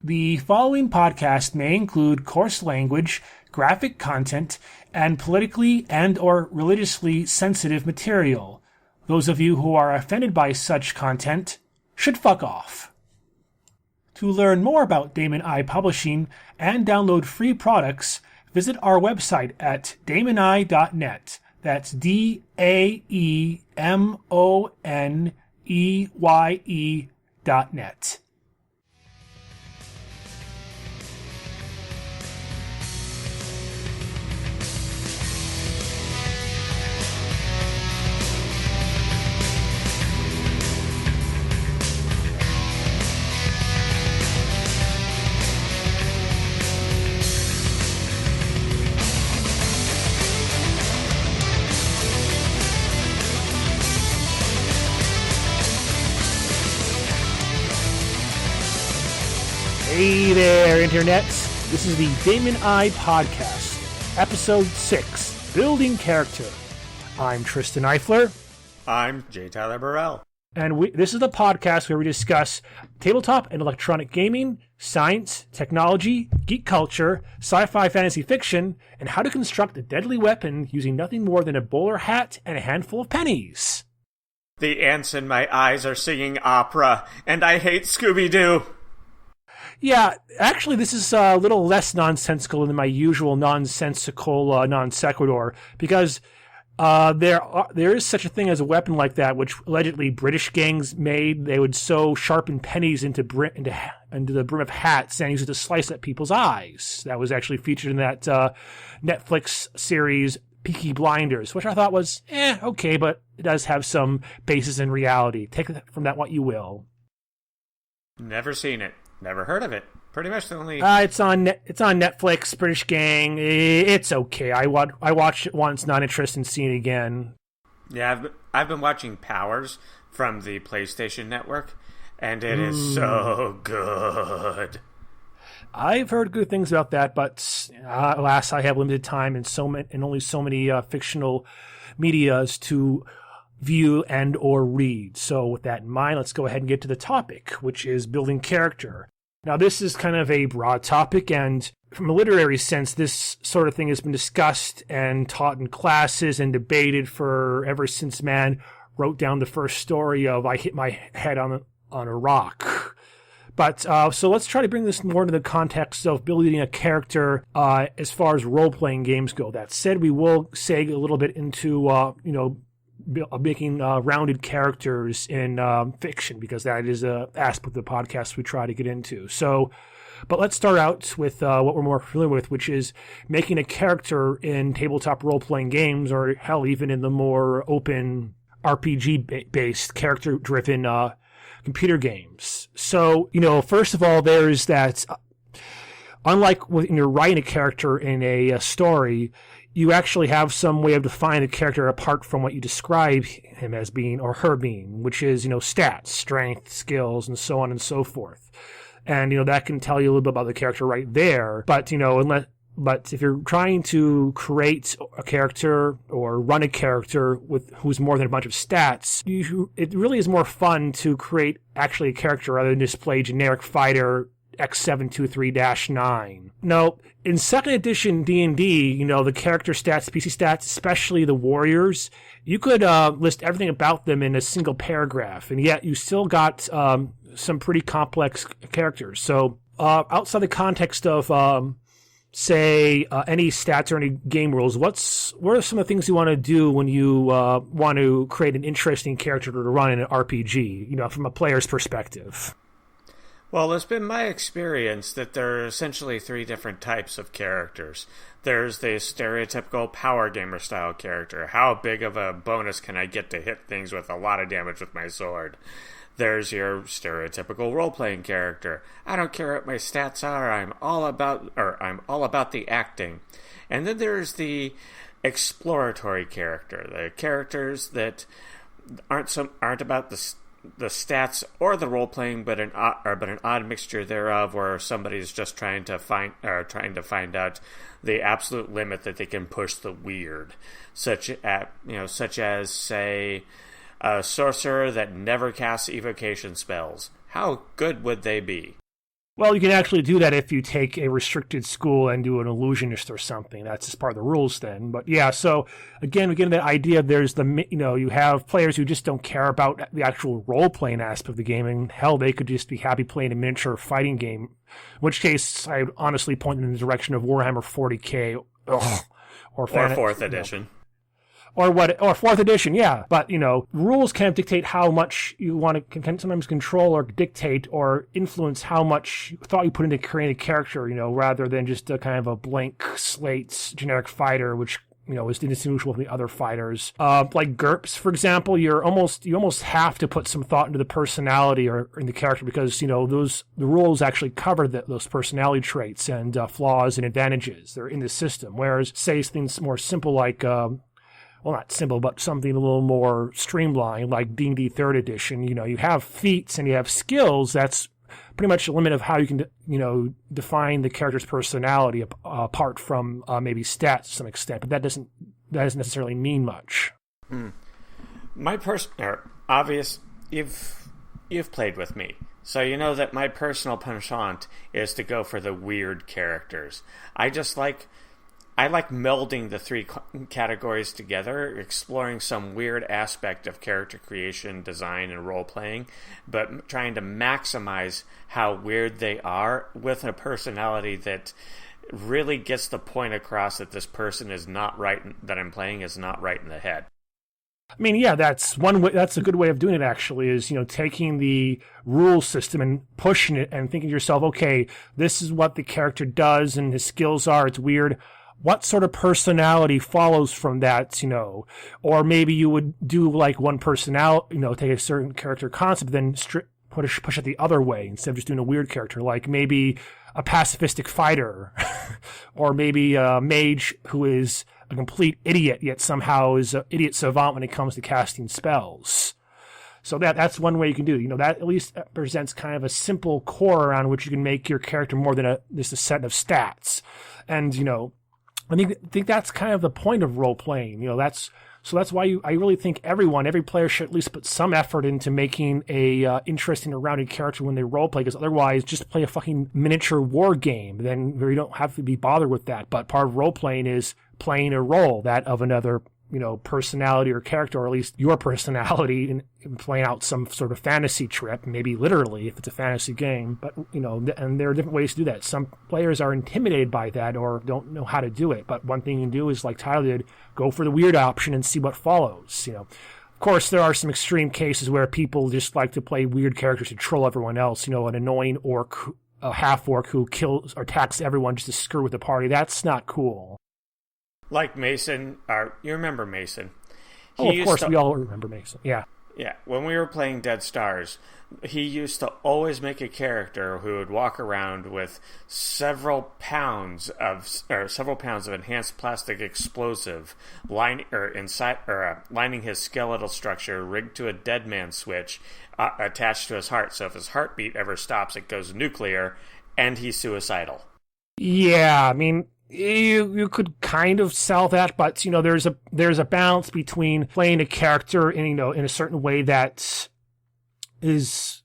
The following podcast may include coarse language, graphic content, and politically and/or religiously sensitive material. Those of you who are offended by such content should fuck off. To learn more about Daemoneye Publishing and download free products, visit our website at daemoneye.net. That's DAEMONEYE.net. Hey there, internets. This is the Daemoneye Podcast, Episode 6, Building Character. I'm Tristan Eifler. I'm J. Tyler Burrell. And this is the podcast where we discuss tabletop and electronic gaming, science, technology, geek culture, sci-fi fantasy fiction, and how to construct a deadly weapon using nothing more than a bowler hat and a handful of pennies. The ants in my eyes are singing opera, and I hate Scooby-Doo. Yeah, actually, this is a little less nonsensical than my usual nonsensical non sequitur, because there is such a thing as a weapon like that, which allegedly British gangs made. They would sew sharpened pennies into the brim of hats and use it to slice at people's eyes. That was actually featured in that Netflix series Peaky Blinders, which I thought was okay, but it does have some basis in reality. Take from that what you will. Never seen it. Never heard of it. Pretty much the only... It's on Netflix, British gang. It's okay. I watched it once, not interested in seeing it again. Yeah, I've been watching Powers from the PlayStation Network, and it is so good. I've heard good things about that, but alas, I have limited time and only so many fictional medias to view and or read. So with that in mind, let's go ahead and get to the topic, which is building character. Now, this is kind of a broad topic, and from a literary sense, this sort of thing has been discussed and taught in classes and debated for ever since man wrote down the first story of I hit my head on a rock. But so let's try to bring this more into the context of building a character as far as role-playing games go. That said, we will seg a little bit into making rounded characters in fiction, because that is an aspect of the podcast we try to get into. So, but let's start out with what we're more familiar with, which is making a character in tabletop role-playing games, or hell, even in the more open RPG-based, character-driven computer games. So, first of all, there's that, unlike when you're writing a character in a story, you actually have some way of defining the character apart from what you describe him as being or her being, which is, stats, strength, skills, and so on and so forth. And, that can tell you a little bit about the character right there. But, but if you're trying to create a character or run a character who's more than a bunch of stats, it really is more fun to create actually a character rather than just play generic fighter X723-9. No, in 2nd edition D&D, the character stats, PC stats, especially the warriors, you could list everything about them in a single paragraph, and yet you still got some pretty complex characters. So outside the context of, say, any stats or any game rules, what are some of the things you want to do when you want to create an interesting character to run in an RPG, from a player's perspective? Well, it's been my experience that there are essentially 3 different types of characters. There's the stereotypical power gamer style character. How big of a bonus can I get to hit things with a lot of damage with my sword? There's your stereotypical role-playing character. I don't care what my stats are, I'm all about the acting. And then there's the exploratory character, the characters that aren't about the stats or the role playing, but an odd mixture thereof, where somebody's just trying to find out the absolute limit that they can push the weird, such as say a sorcerer that never casts evocation spells. How good would they be? Well, you can actually do that if you take a restricted school and do an illusionist or something. That's just part of the rules then. But yeah, so again, we get into that idea. There's you have players who just don't care about the actual role-playing aspect of the game, and hell, they could just be happy playing a miniature fighting game. In which case, I would honestly point in the direction of Warhammer 40K, or 4th edition. Or 4th edition, yeah. But, rules kind of dictate how much you want to, can sometimes control or dictate or influence how much thought you put into creating a character, rather than just a kind of a blank slate generic fighter, which, is indistinguishable from the other fighters. Like GURPS, for example, you almost have to put some thought into the personality or in the character because, the rules actually cover those personality traits and flaws and advantages. They're in the system. Whereas, say, things more simple like, well, not simple, but something a little more streamlined, like D&D 3rd edition. You have feats and you have skills. That's pretty much the limit of how you can, define the character's personality apart from maybe stats to some extent. But that doesn't necessarily mean much. My obvious, you've played with me, so you know that my personal penchant is to go for the weird characters. I like melding the three categories together, exploring some weird aspect of character creation, design, and role-playing, but trying to maximize how weird they are with a personality that really gets the point across that this person is not right, that I'm playing is not right in the head. I mean, yeah, that's one way. That's a good way of doing it. Actually, is taking the rule system and pushing it and thinking to yourself, okay, this is what the character does and his skills are. It's weird. What sort of personality follows from that, Or maybe you would do like one personality, take a certain character concept, then push it the other way instead of just doing a weird character, like maybe a pacifistic fighter, or maybe a mage who is a complete idiot, yet somehow is an idiot savant when it comes to casting spells. So that's one way you can do it. That at least presents kind of a simple core around which you can make your character more than just a set of stats. And, I think that's kind of the point of role playing. That's why I really think every player should at least put some effort into making a interesting and rounded character when they role play. Because otherwise, just play a fucking miniature war game. Then you don't have to be bothered with that. But part of role playing is playing a role, that of another personality or character, or at least your personality, in playing out some sort of fantasy trip, maybe literally if it's a fantasy game. But, and there are different ways to do that. Some players are intimidated by that or don't know how to do it. But one thing you can do is, like Tyler did, go for the weird option and see what follows. Of course, there are some extreme cases where people just like to play weird characters to troll everyone else. An annoying orc, a half-orc who kills or attacks everyone just to screw with the party. That's not cool. Like Mason, you remember Mason? Of course, we all remember Mason. Yeah. Yeah, when we were playing Dead Stars, he used to always make a character who would walk around with several pounds of enhanced plastic explosive lining his skeletal structure, rigged to a dead man switch attached to his heart. So if his heartbeat ever stops, it goes nuclear, and he's suicidal. Yeah, I mean, you could kind of sell that, but there's a balance between playing a character in a certain way that is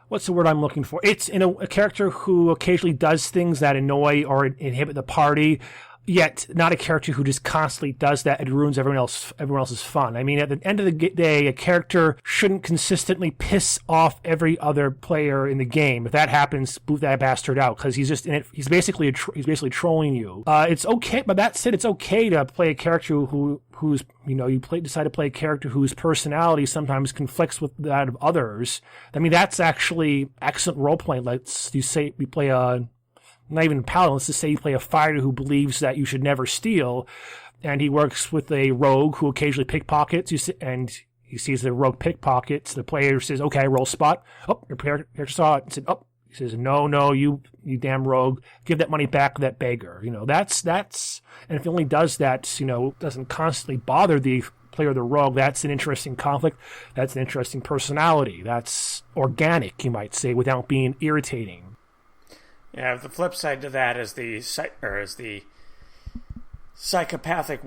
what's the word I'm looking for? It's a character who occasionally does things that annoy or inhibit the party, yet not a character who just constantly does that and ruins everyone else's fun. I mean, at the end of the day, a character shouldn't consistently piss off every other player in the game. If that happens, boot that bastard out, because he's just in it. He's basically trolling you. It's okay, but that said, it's okay to play a character who's decide to play a character whose personality sometimes conflicts with that of others. I mean, that's actually excellent role playing. Let's say we play not even paladin, let's just say you play a fighter who believes that you should never steal, and he works with a rogue who occasionally pickpockets, and he sees the rogue pickpockets. The player says, okay, roll spot. Oh, your character saw it and said, oh. He says, no, you damn rogue, give that money back to that beggar. That's, and if he only does that, doesn't constantly bother the player or the rogue, that's an interesting conflict. That's an interesting personality. That's organic, you might say, without being irritating. Yeah, the flip side to that is the psychopathic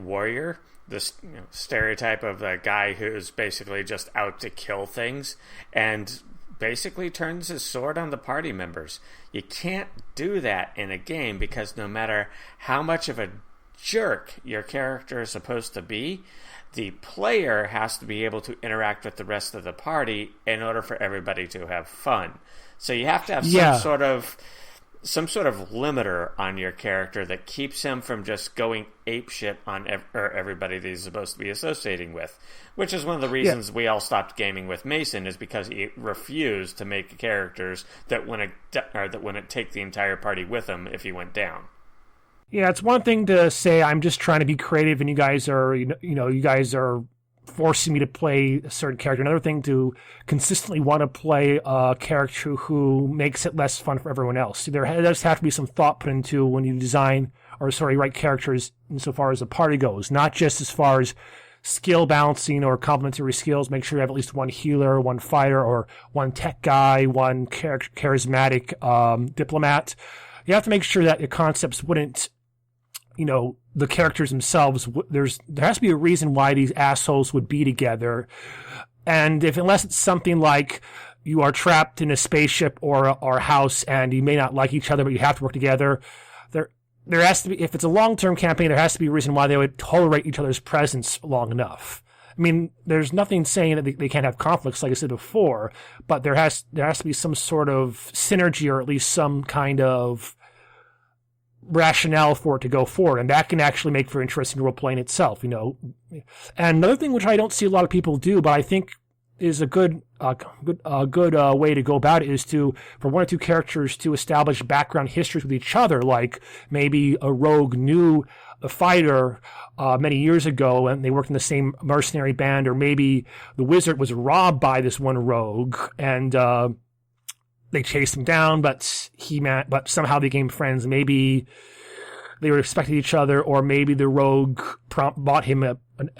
warrior, this stereotype of the guy who's basically just out to kill things, and basically turns his sword on the party members. You can't do that in a game because no matter how much of a jerk your character is supposed to be, the player has to be able to interact with the rest of the party in order for everybody to have fun. So you have to have some sort of limiter on your character that keeps him from just going apeshit on everybody that he's supposed to be associating with, which is one of the reasons we all stopped gaming with Mason, is because he refused to make characters that wouldn't take the entire party with him if he went down. Yeah, it's one thing to say I'm just trying to be creative and you guys are forcing me to play a certain character. Another thing to consistently want to play a character who makes it less fun for everyone else. There does have to be some thought put into when you write characters insofar as the party goes, not just as far as skill balancing or complementary skills. Make sure you have at least one healer, one fighter, or one tech guy, one charismatic diplomat. You have to make sure that your concepts wouldn't, the characters themselves, there has to be a reason why these assholes would be together. And unless it's something like you are trapped in a spaceship or a house and you may not like each other, but you have to work together, there has to be, if it's a long-term campaign, there has to be a reason why they would tolerate each other's presence long enough. I mean, there's nothing saying that they can't have conflicts, like I said before, but there has to be some sort of synergy or at least some kind of rationale for it to go forward, and that can actually make for interesting role-playing itself, And another thing which I don't see a lot of people do, but I think is a good way to go about it, is for one or two characters to establish background histories with each other, like maybe a rogue knew a fighter many years ago and they worked in the same mercenary band, or maybe the wizard was robbed by this one rogue and they chased him down, but somehow they became friends. Maybe they respected each other, or maybe the rogue bought him a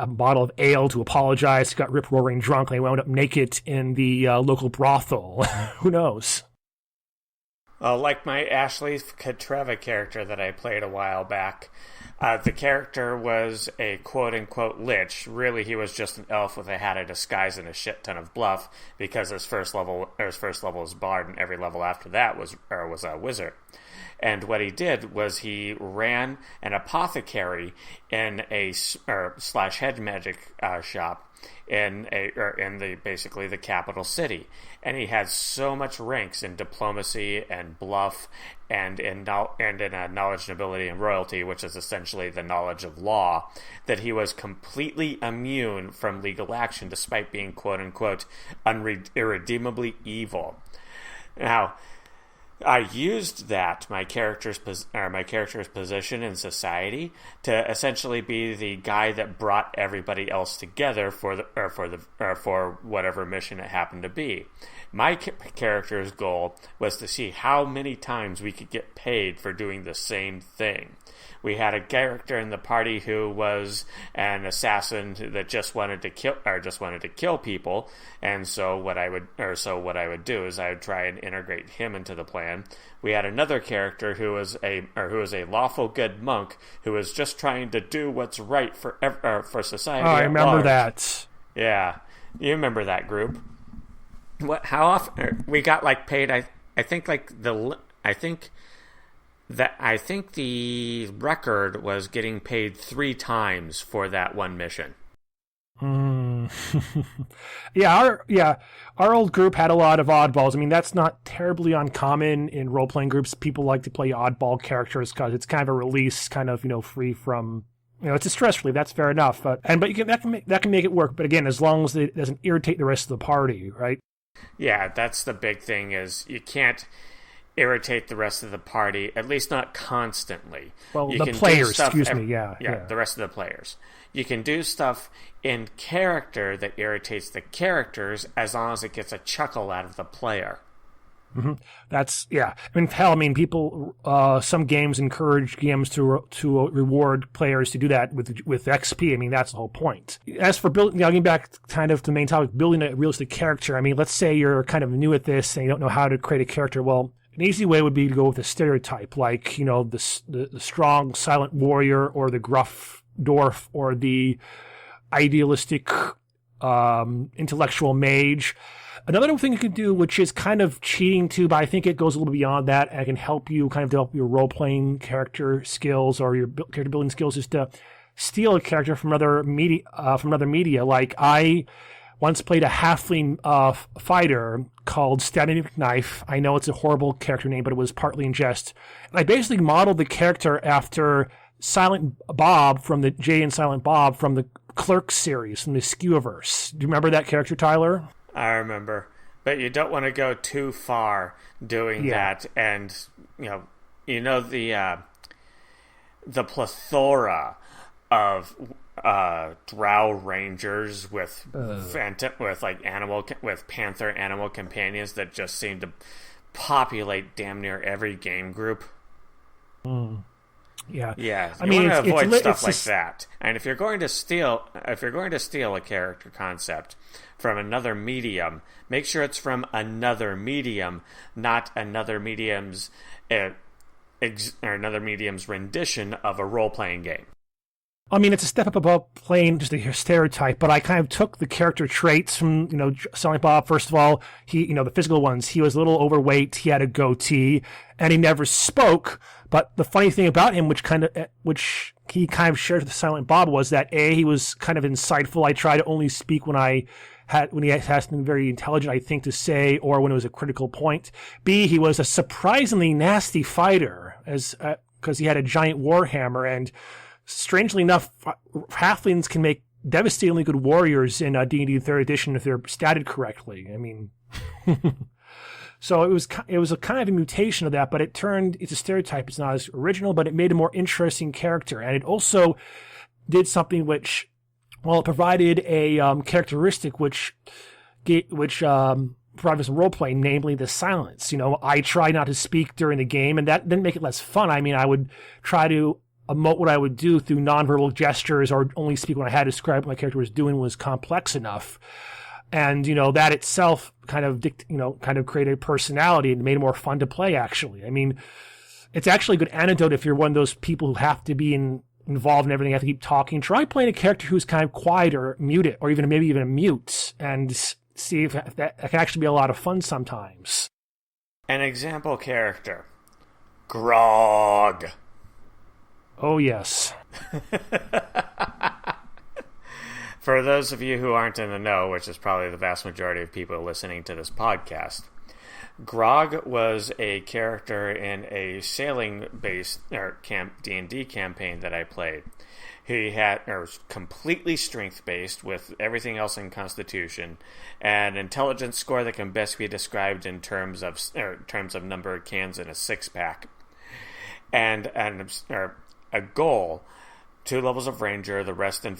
bottle of ale to apologize. He got rip-roaring drunk, and they wound up naked in the local brothel. Who knows? Like my Ashley Katreva character that I played a while back, the character was a quote-unquote lich. Really, he was just an elf with a hat of disguise and a shit ton of bluff, because his first level was bard, and every level after that was a wizard. And what he did was he ran an apothecary in a slash hedge magic shop in basically the capital city, and he had so much ranks in diplomacy and bluff and in knowledge, nobility, and royalty, which is essentially the knowledge of law, that he was completely immune from legal action despite being quote unquote irredeemably evil. Now, I used my character's position in society to essentially be the guy that brought everybody else together for whatever mission it happened to be. My character's goal was to see how many times we could get paid for doing the same thing. We had a character in the party who was an assassin that just wanted to kill people, and so what I would do is I would try and integrate him into the plan. We had another character who was a lawful good monk who was just trying to do what's right for society. Oh, I remember that. Yeah, you remember that group. How often we got paid? I think the record was getting paid 3 times for that one mission. Our old group had a lot of oddballs. I mean, that's not terribly uncommon in role-playing groups. People like to play oddball characters because it's kind of a release, kind of, free from, it's a stress relief. That's fair enough. But that can make it work. But again, as long as it doesn't irritate the rest of the party, right? Yeah, that's the big thing, is you can't irritate the rest of the party, at least not constantly. Well, the players, the rest of the players. You can do stuff in character that irritates the characters as long as it gets a chuckle out of the player. Mm-hmm. People, some games encourage GMs to reward players to do that with XP. I mean, that's the whole point. As for building, getting back kind of to the main topic, building a realistic character. I mean, let's say you're kind of new at this and you don't know how to create a character. Well, an easy way would be to go with a stereotype, like, the strong, silent warrior, or the gruff dwarf, or the idealistic, intellectual mage. Another thing you can do, which is kind of cheating too, but I think it goes a little beyond that and can help you kind of develop your role-playing character skills or your character building skills, is to steal a character from another media. Like I once played a halfling fighter called Stabby McKnife. I know it's a horrible character name, but it was partly in jest. And I basically modeled the character after Silent Bob from the Jay and Silent Bob from the Clerks series, from the Skewverse. Do you remember that character, Tyler? I remember, but you don't want to go too far doing that, and the plethora of drow rangers with panther animal companions that just seem to populate damn near every game group. Yeah. I mean, want to avoid stuff like that. And if you're going to steal a character concept from another medium, make sure it's from another medium, not another medium's rendition of a role-playing game. I mean, it's a step up above playing just a stereotype, but I kind of took the character traits from, Silent Bob. First of all, he, the physical ones, he was a little overweight, he had a goatee, and he never spoke. But the funny thing about him, which he kind of shared with Silent Bob, was that A, he was kind of insightful. I try to only speak when he had something very intelligent, I think, to say, or when it was a critical point. B, he was a surprisingly nasty fighter, because he had a giant warhammer, and strangely enough, halflings can make devastatingly good warriors in D&D 3rd edition if they're statted correctly. I mean, so it was a kind of a mutation of that, but it's a stereotype. It's not as original, but it made a more interesting character, and it also did something which, it provided a characteristic which provided some role playing, namely the silence. I try not to speak during the game, and that didn't make it less fun. I mean, I would try to emote what I would do through nonverbal gestures, or only speak when I had to describe what my character was doing was complex enough. And, that itself kind of created a personality and made it more fun to play, actually. I mean, it's actually a good antidote if you're one of those people who have to be involved in everything, have to keep talking. Try playing a character who's kind of quiet or muted, or maybe even a mute, and see if that can actually be a lot of fun sometimes. An example character. Grog. Oh, yes. For those of you who aren't in the know, which is probably the vast majority of people listening to this podcast, Grog was a character in a sailing-based D&D campaign that I played. He was completely strength-based with everything else in Constitution, and intelligence score that can best be described in terms of number of cans in a six-pack, and a goal, 2 levels of Ranger, the rest in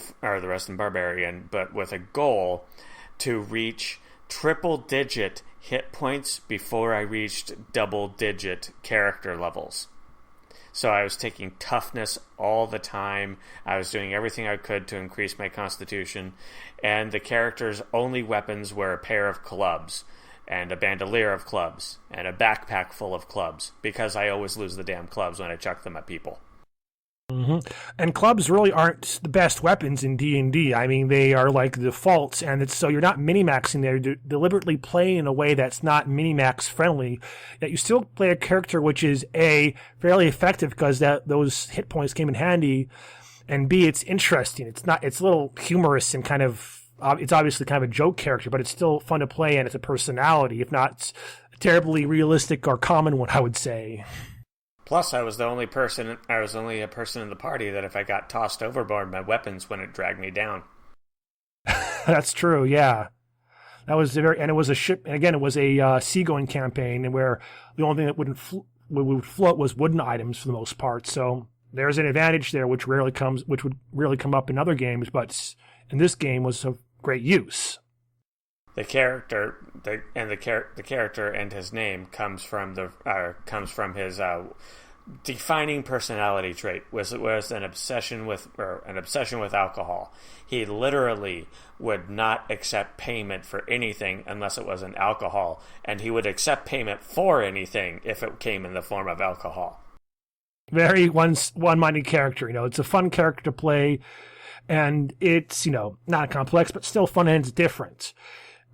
Barbarian, but with a goal to reach triple-digit hit points before I reached double-digit character levels. So I was taking toughness all the time. I was doing everything I could to increase my constitution, and the character's only weapons were a pair of clubs, and a bandolier of clubs, and a backpack full of clubs, because I always lose the damn clubs when I chuck them at people. Mm-hmm. And clubs really aren't the best weapons in D&D. I mean, they are like the defaults, and so you're not minimaxing there. You're deliberately playing in a way that's not minimax friendly. Yet you still play a character which is A, fairly effective because those hit points came in handy, and B, it's interesting. It's a little humorous and kind of it's obviously kind of a joke character, but it's still fun to play, and it's a personality, if not terribly realistic or common one, I would say. Plus, I was only a person in the party that if I got tossed overboard, my weapons wouldn't drag me down. That's true, yeah. That was and it was a ship, and again, it was a seagoing campaign, and where the only thing that would float was wooden items for the most part. So there's an advantage there, which would rarely come up in other games, but in this game was of great use. The character and his name comes from his defining personality trait was an obsession with alcohol. He literally would not accept payment for anything unless it was an alcohol, and he would accept payment for anything if it came in the form of alcohol. Very one-minded character. It's a fun character to play, and it's not complex, but still fun and it's different.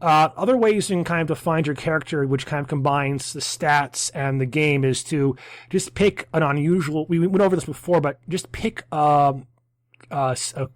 Other ways you can kind of define your character, which kind of combines the stats and the game, is to just pick an unusual. We went over this before, but just pick a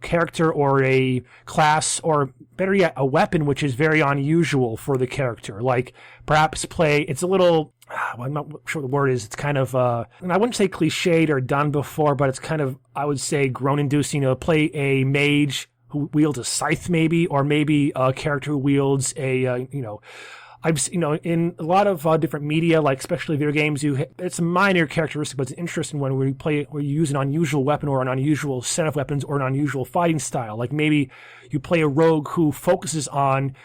character or a class, or better yet, a weapon which is very unusual for the character. Like perhaps it's a little. I'm not sure what the word is. It's kind of, and I wouldn't say cliched or done before, but it's kind of, I would say, groan-inducing. Play a mage who wields a scythe, maybe, or maybe a character who wields a, in a lot of different media, like especially video games, it's a minor characteristic, but it's an interesting one where you use an unusual weapon or an unusual set of weapons or an unusual fighting style. Like maybe you play a rogue who focuses on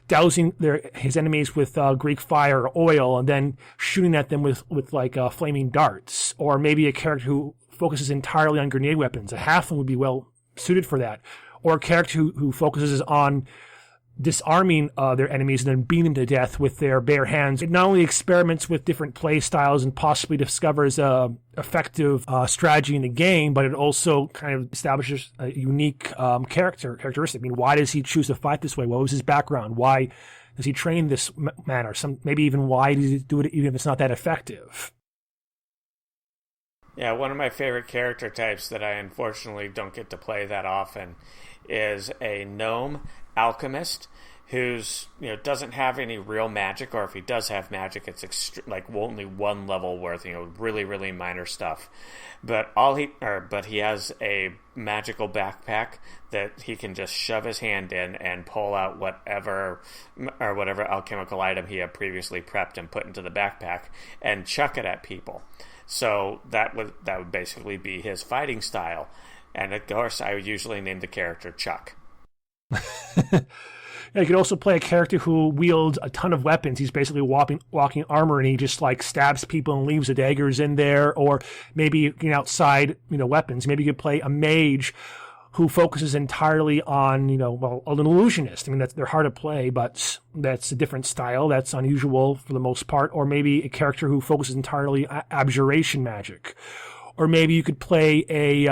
dousing his enemies with Greek fire or oil and then shooting at them with flaming darts. Or maybe a character who focuses entirely on grenade weapons. A halfling would be well suited for that. Or a character who focuses on disarming their enemies and then beating them to death with their bare hands. It not only experiments with different play styles and possibly discovers a effective strategy in the game, but it also kind of establishes a unique characteristic. I mean, why does he choose to fight this way? What was his background? Why does he train this manner? Maybe even why does he do it even if it's not that effective? Yeah, one of my favorite character types that I unfortunately don't get to play that often is a gnome alchemist who's doesn't have any real magic, or if he does have magic, it's only one level worth, really really minor stuff. But he has a magical backpack that he can just shove his hand in and pull out whatever alchemical item he had previously prepped and put into the backpack and chuck it at people. So that would basically be his fighting style. And of course, I would usually name the character Chuck. You could also play a character who wields a ton of weapons. He's basically walking armor, and he just stabs people and leaves the daggers in there. Or maybe outside weapons. Maybe you could play a mage who focuses entirely on an illusionist. I mean, they're hard to play, but that's a different style. That's unusual for the most part. Or maybe a character who focuses entirely on abjuration magic. Or maybe you could play a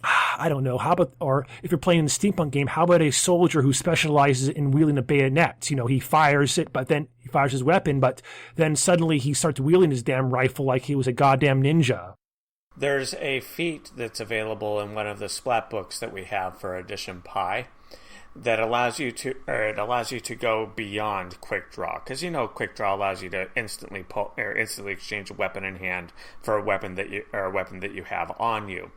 I don't know. How about, or if you're playing in the steampunk game, how about a soldier who specializes in wielding a bayonet? He fires it, but then he fires his weapon, but then suddenly he starts wielding his damn rifle like he was a goddamn ninja. There's a feat that's available in one of the splat books that we have for Edition Pi that allows you to go beyond quick draw, because quick draw allows you to instantly exchange a weapon in hand for a weapon that you have on you.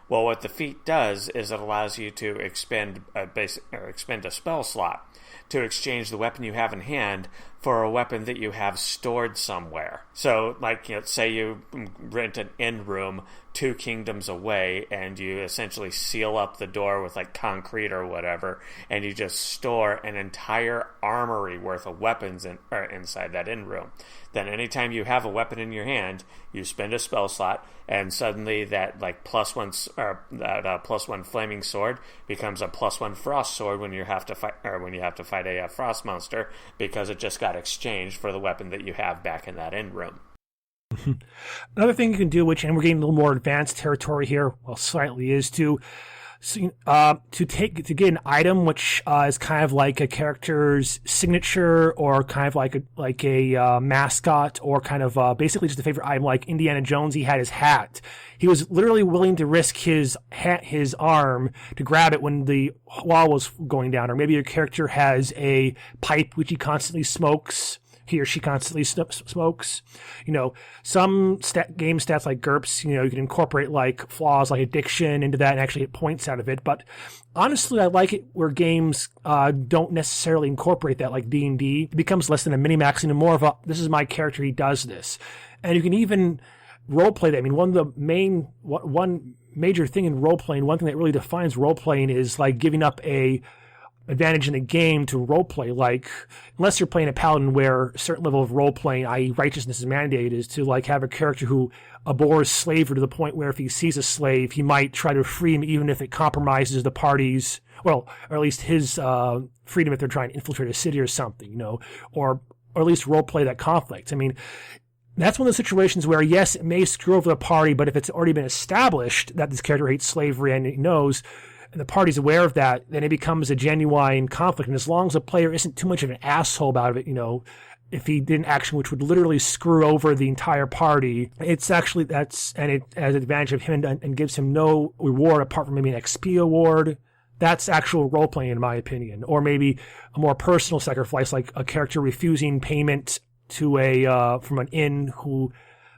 Well, what the feat does is it allows you to expend a spell slot to exchange the weapon you have in hand for a weapon that you have stored somewhere. So, say you rent an inn room 2 kingdoms away, and you essentially seal up the door with concrete or whatever, and you just store an entire armory worth of weapons inside that inn room. Then anytime you have a weapon in your hand, you spend a spell slot, and suddenly that +1 flaming sword becomes a +1 frost sword when you have to fight a frost monster, because it just got exchanged for the weapon that you have back in that inn room. Another thing you can do, and we're getting a little more advanced territory here, well, slightly, is to get an item which is kind of like a character's signature, or kind of like a mascot, or kind of basically just a favorite item. Like Indiana Jones, he had his hat. He was literally willing to risk his arm to grab it when the wall was going down. Or maybe your character has a pipe which he constantly smokes. He or she constantly smokes. Some game stats like GURPS, you can incorporate flaws like addiction into that and actually get points out of it. But honestly, I like it where games don't necessarily incorporate that, like D&D. It becomes less than a mini-max and more of a, this is my character, he does this. And you can even role-play that. I mean, one major thing in role-playing, one thing that really defines role-playing is giving up a advantage in the game to roleplay. Unless you're playing a paladin where a certain level of roleplaying, i.e. righteousness, is mandated, is to have a character who abhors slavery to the point where if he sees a slave, he might try to free him even if it compromises the party's, or at least his freedom if they're trying to infiltrate a city or something, or at least roleplay that conflict. I mean, that's one of the situations where, yes, it may screw over the party, but if it's already been established that this character hates slavery and he knows, and the party's aware of that, then it becomes a genuine conflict. And as long as the player isn't too much of an asshole about it, if he did an action which would literally screw over the entire party, it's actually and it has advantage of him and gives him no reward apart from maybe an XP award. That's actual role playing, in my opinion. Or maybe a more personal sacrifice, like a character refusing payment to from an inn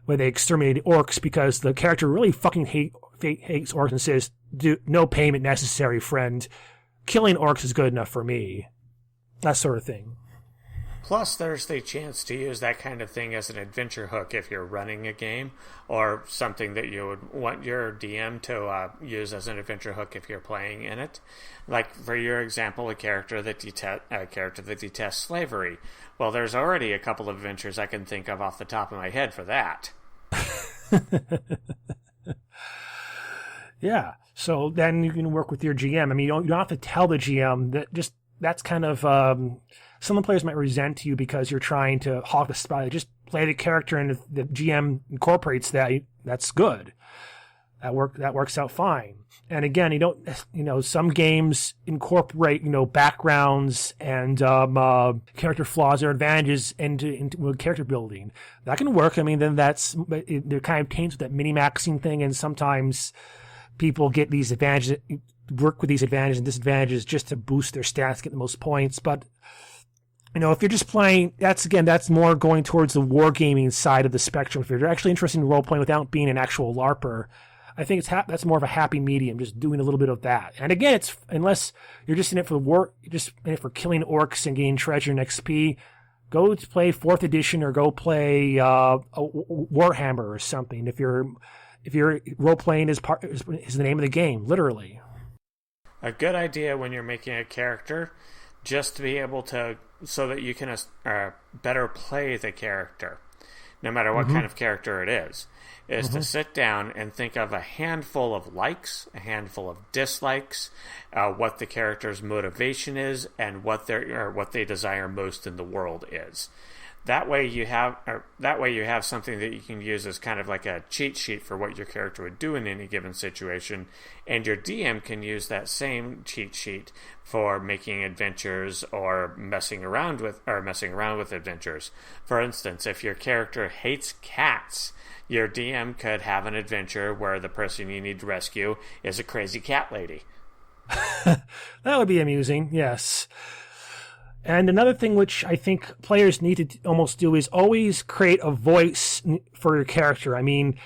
where they exterminated orcs because the character really fucking hates orcs and says, no payment necessary, friend. Killing orcs is good enough for me. That sort of thing. Plus, there's the chance to use that kind of thing as an adventure hook if you're running a game, or something that you would want your DM to use as an adventure hook if you're playing in it. Like, for your example, a character that detests slavery. Well, there's already a couple of adventures I can think of off the top of my head for that. Yeah. So then you can work with your GM. I mean, you don't have to tell the GM that. That's kind of some of the players might resent you because you're trying to hog the spot. Just play the character, and if the GM incorporates that, that's good. That works out fine. And again, you don't, some games incorporate, backgrounds and character flaws or advantages into character building. That can work. I mean, then they're kind of taints with that mini-maxing thing, and sometimes people get these advantages, work with these advantages and disadvantages just to boost their stats, get the most points. But, if you're just playing, that's more going towards the wargaming side of the spectrum. If you're actually interested in role-playing without being an actual LARPer, I think that's more of a happy medium, just doing a little bit of that. And again, it's unless you're just in it for war, you're just in it for killing orcs and gaining treasure and XP, go to play 4th edition or go play a Warhammer or something. If you're role-playing is the name of the game, literally. A good idea when you're making a character, just to be able to, so that you can better play the character, no matter what kind of character it is to sit down and think of a handful of likes, a handful of dislikes, what the character's motivation is, and what they desire most in the world is. That way you have something that you can use as kind of like a cheat sheet for what your character would do in any given situation, and your DM can use that same cheat sheet for making adventures or messing around with adventures. For instance, if your character hates cats, your DM could have an adventure where the person you need to rescue is a crazy cat lady. That would be amusing, yes. And another thing which I think players need to almost do is always create a voice for your character. I mean,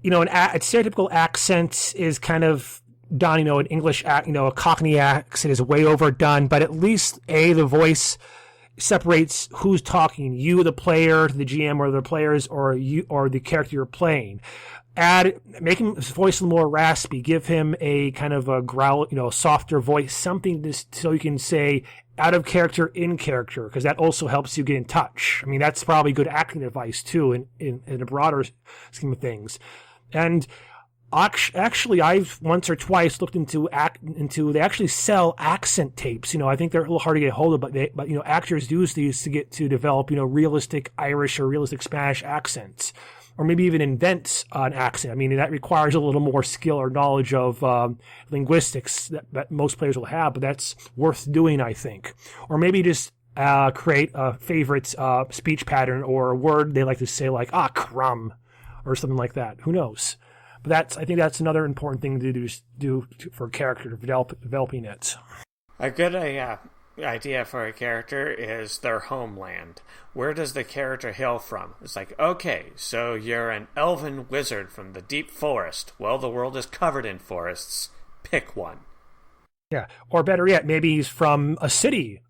a stereotypical accent is kind of done, an English a Cockney accent is way overdone, but at least the voice separates who's talking, you, the player, the GM, or the players, or you, or the character you're playing. Make his voice a little more raspy. Give him a kind of a growl, softer voice, something so you can say out of character, in character, because that also helps you get in touch. I mean, that's probably good acting advice too, in a broader scheme of things. And actually, I've once or twice looked into they actually sell accent tapes. I think they're a little hard to get hold of, but actors use these to develop realistic Irish or realistic Spanish accents, or maybe even invent an accent. I mean, that requires a little more skill or knowledge of linguistics that most players will have, but that's worth doing, I think. Or maybe just create a favorite speech pattern or a word they like to say, like crumb, or something like that. Who knows? But I think that's another important thing to do for a character, developing it. A good idea for a character is their homeland. Where does the character hail from? It's like, okay, so you're an elven wizard from the deep forest. Well, the world is covered in forests. Pick one. Yeah, or better yet, maybe he's from a city.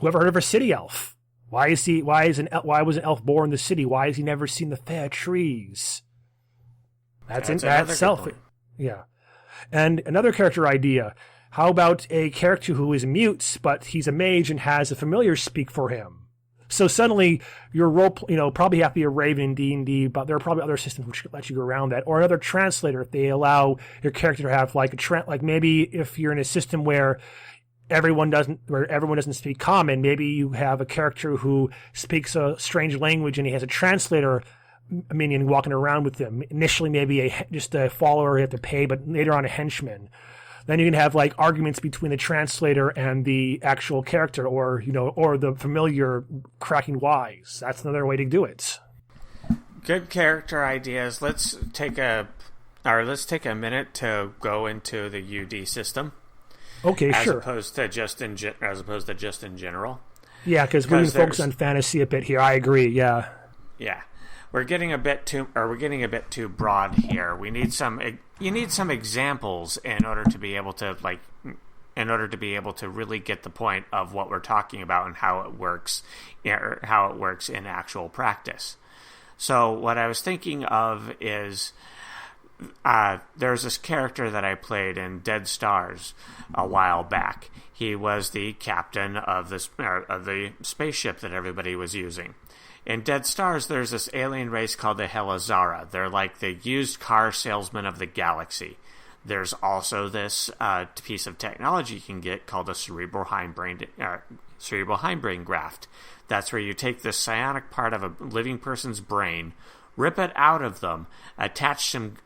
Whoever heard of a city elf? Why was an elf born in the city? Why has he never seen the fair trees? That's self. Yeah. And another character idea. How about a character who is mute, but he's a mage and has a familiar speak for him? So suddenly your role, probably have to be a raven in D&D, but there are probably other systems which let you go around that. Or another translator if they allow your character to have like maybe if you're in a system where everyone doesn't speak common, maybe you have a character who speaks a strange language and he has a translator minion walking around with them. Initially, maybe just a follower you have to pay, but later on a henchman. then you can have like arguments between the translator and the actual character, or or the familiar cracking wise. That's another way to do it. Good character ideas. Let's take a minute to go into the UD system. Okay, as sure. Opposed to just in general. Yeah, because we can focus on fantasy a bit here. I agree. Yeah. Yeah, we're getting a bit too broad here. You need some examples in order to be able to really get the point of what we're talking about and how it works in actual practice. So what I was thinking of is there's this character that I played in Dead Stars a while back. He was the captain of the spaceship that everybody was using. In Dead Stars, there's this alien race called the Helazara. They're like the used car salesmen of the galaxy. There's also this piece of technology you can get called a cerebral hindbrain graft. That's where you take the psionic part of a living person's brain, rip it out of them, attach some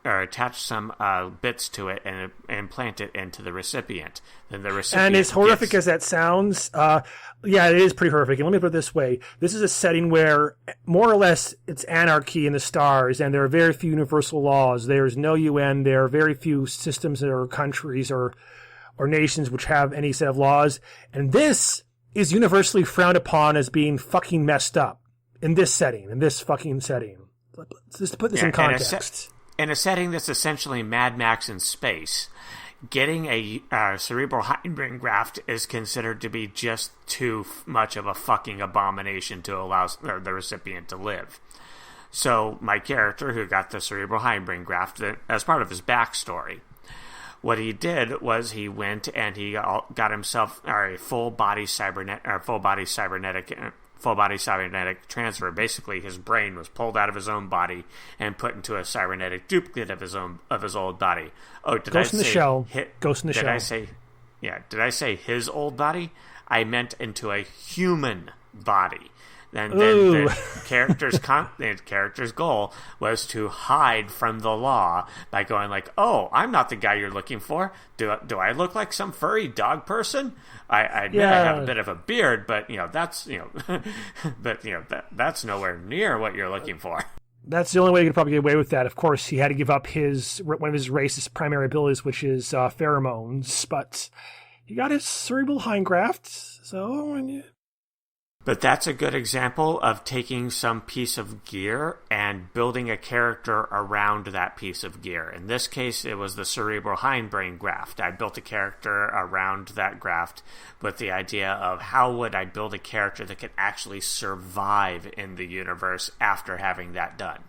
bits to it, and implant it into the recipient. Then the recipient. And as horrific as that sounds, yeah, it is pretty horrific. And let me put it this way: this is a setting where more or less it's anarchy in the stars, and there are very few universal laws. There's no UN. There are very few systems or countries or nations which have any set of laws, and this is universally frowned upon as being fucking messed up in this setting, in this fucking setting. Just to put this in context. In a setting that's essentially Mad Max in space, getting a cerebral hindbrain graft is considered to be just too much of a fucking abomination to allow the recipient to live. So my character, who got the cerebral hindbrain graft as part of his backstory, what he did was he went and he got himself a full body cybernetic transfer. Basically, his brain was pulled out of his own body and put into a cybernetic duplicate of his old body. Oh, Ghost in the Shell. Ghost in the Shell. Did I say his old body? I meant into a human body. And then the character's goal was to hide from the law by going like, "Oh, I'm not the guy you're looking for. Do I look like some furry dog person? I admit I have a bit of a beard, but that's that's nowhere near what you're looking for." That's the only way he could probably get away with that. Of course, he had to give up one of his race's primary abilities, which is pheromones, but he got his cerebral hindgraft, so. But that's a good example of taking some piece of gear and building a character around that piece of gear. In this case, it was the cerebral hindbrain graft. I built a character around that graft with the idea of how would I build a character that could actually survive in the universe after having that done.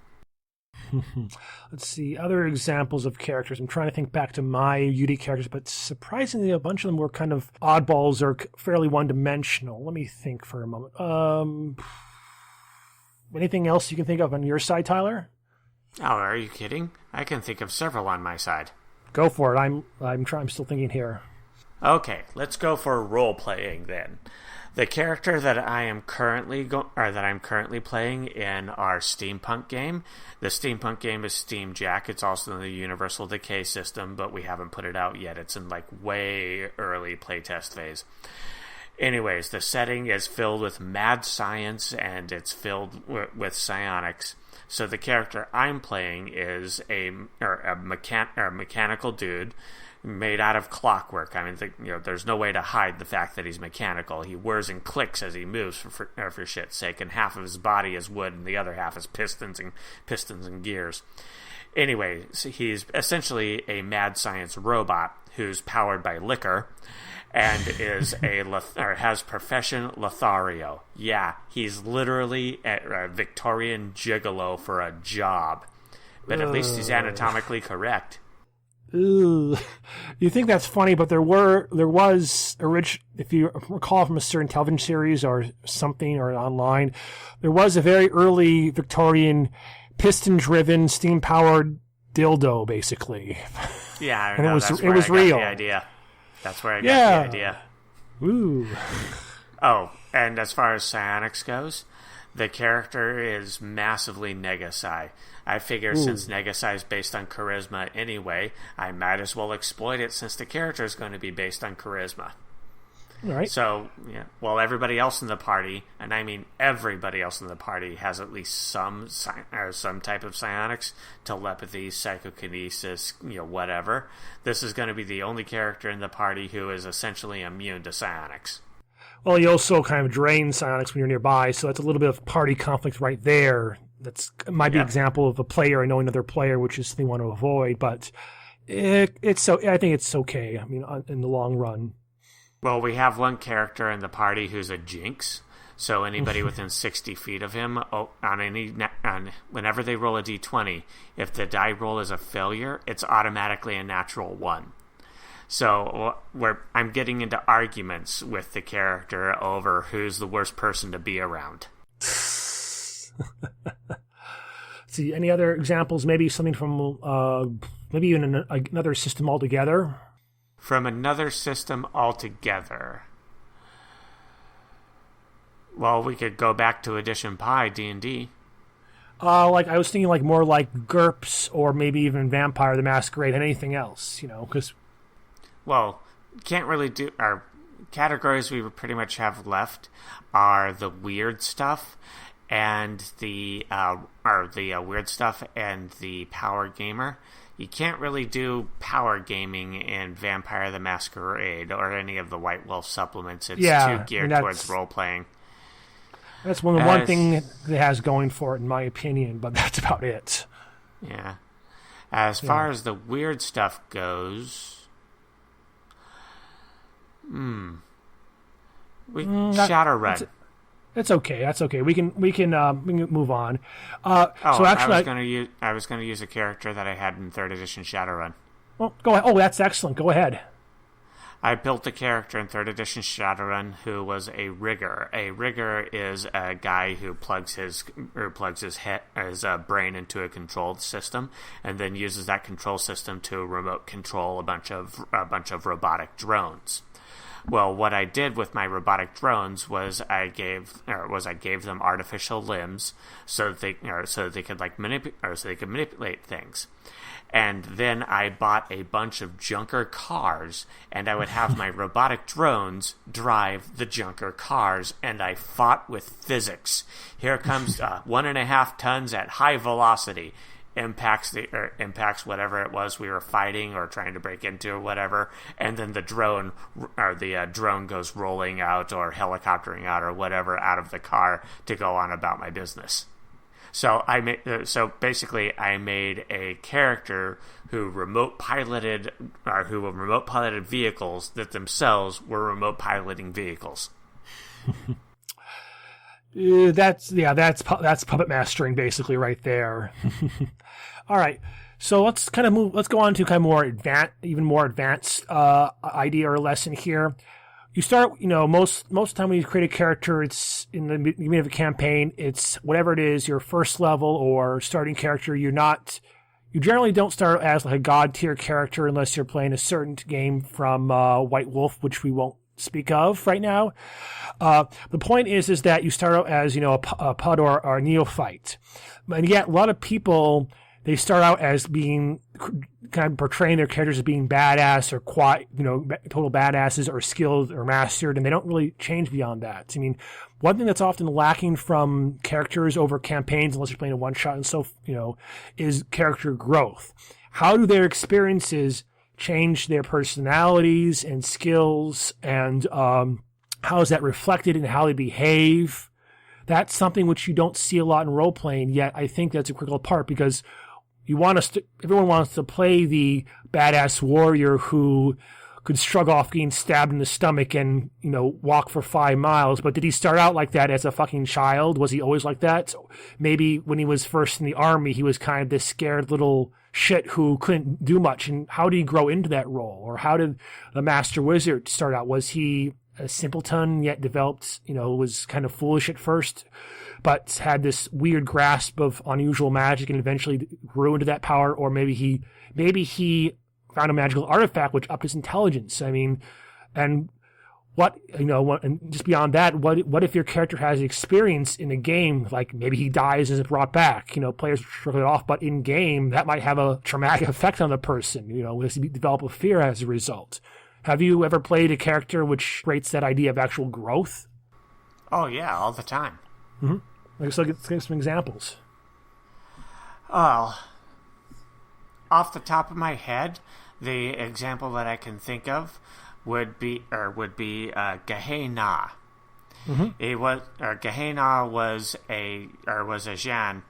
Let's see, other examples of characters. I'm trying to think back to my UD characters, but surprisingly, a bunch of them were kind of oddballs or fairly one-dimensional. Let me think for a moment. Anything else you can think of on your side, Tyler? Oh, are you kidding? I can think of several on my side. Go for it. I'm still thinking here. Okay, let's go for role-playing then. The character that I am currently playing in our steampunk game. The steampunk game is Steamjack. It's also in the Universal Decay system, but we haven't put it out yet. It's in way early playtest phase. Anyways, the setting is filled with mad science and it's filled with psionics. So the character I'm playing is a mechanical dude made out of clockwork. I mean, there's no way to hide the fact that he's mechanical. He whirs and clicks as he moves for shit's sake, and half of his body is wood and the other half is pistons and gears. Anyway, so he's essentially a mad science robot who's powered by liquor and has profession Lothario. Yeah, he's literally a Victorian gigolo for a job. But at least he's anatomically correct. Ooh. You think that's funny, but there was if you recall from a certain television series or something or online, there was a very early Victorian piston-driven, steam-powered dildo, basically. Yeah, and it was real. The idea. That's where I got the idea. Ooh. Oh, and as far as psionics goes, The character is massively Negasai. I figure since Negasai is based on charisma anyway, I might as well exploit it since the character is going to be based on charisma. All right. So, yeah, well, everybody else in the party, and I mean everybody else in the party, has at least some type of psionics, telepathy, psychokinesis, whatever. This is going to be the only character in the party who is essentially immune to psionics. Well, you also kind of drain psionics when you're nearby, so that's a little bit of party conflict right there. Might be an example of a player knowing another player, which is they want to avoid, but I think it's okay. I mean, in the long run. Well, we have one character in the party who's a jinx, so anybody within 60 feet of him, whenever they roll a d20, if the die roll is a failure, it's automatically a natural 1. So I'm getting into arguments with the character over who's the worst person to be around. See, any other examples? Maybe something from maybe even another system altogether? From another system altogether. Well, we could go back to Edition Pi D&D. Like I was thinking, like more like GURPS or maybe even Vampire the Masquerade. Anything else, because. Well, can't really do. Our categories we pretty much have left are the weird stuff and the weird stuff and the power gamer. You can't really do power gaming in Vampire the Masquerade or any of the White Wolf supplements. It's too geared towards role-playing. That's one thing it has going for it, in my opinion, but that's about it. Yeah. As far as the weird stuff goes... Shadowrun. It's okay. That's okay. We can move on. So actually, I was going to use a character that I had in 3rd edition Shadowrun. Well, go ahead. Oh, that's excellent. Go ahead. I built a character in 3rd edition Shadowrun who was a rigger. A rigger is a guy who plugs his brain into a control system and then uses that control system to remote control a bunch of robotic drones. Well, what I did with my robotic drones was I gave them artificial limbs so that they could manipulate things. And then I bought a bunch of junker cars, and I would have my robotic drones drive the junker cars, and I fought with physics. Here comes 1.5 tons at high velocity. Impacts whatever it was we were fighting or trying to break into or whatever, and then the drone goes rolling out or helicoptering out or whatever out of the car to go on about my business. So basically I made a character who remote piloted vehicles that themselves were remote piloting vehicles. That's puppet mastering basically right there. All right, so let's go on to kind of even more advanced idea or lesson here. You start, most of the time when you create a character, it's in the beginning of a campaign. It's whatever it is, your first level or starting character. You generally don't start as like a god tier character unless you're playing a certain game from White Wolf, which we won't speak of right now. The point is that you start out as a PUD or a neophyte, and yet a lot of people, they start out as being kind of portraying their characters as being badass or total badasses or skilled or mastered, and they don't really change beyond that. I mean, one thing that's often lacking from characters over campaigns, unless you're playing a one shot is character growth. How do their experiences change their personalities and skills, and how is that reflected in how they behave? That's something which you don't see a lot in role playing, yet I think that's a critical part, because everyone wants to play the badass warrior who could shrug off getting stabbed in the stomach and walk for 5 miles. But did he start out like that as a fucking child? Was he always like that? So maybe when he was first in the army, he was kind of this scared little shit who couldn't do much. And how did he grow into that role? Or how did the master wizard start out? Was he a simpleton yet developed, was kind of foolish at first, but had this weird grasp of unusual magic and eventually grew into that power? Or maybe he found a magical artifact which upped his intelligence. I mean, and and just beyond that, what if your character has experience in a game, like maybe he dies and is brought back? Players shrug it off, but in game that might have a traumatic effect on the person. Develop a fear as a result. Have you ever played a character which creates that idea of actual growth? Oh yeah, all the time. Mm-hmm. Let's give some examples. Well, off the top of my head, the example that I can think of would be Daemoneye. Mm-hmm. Daemoneye was a Jan.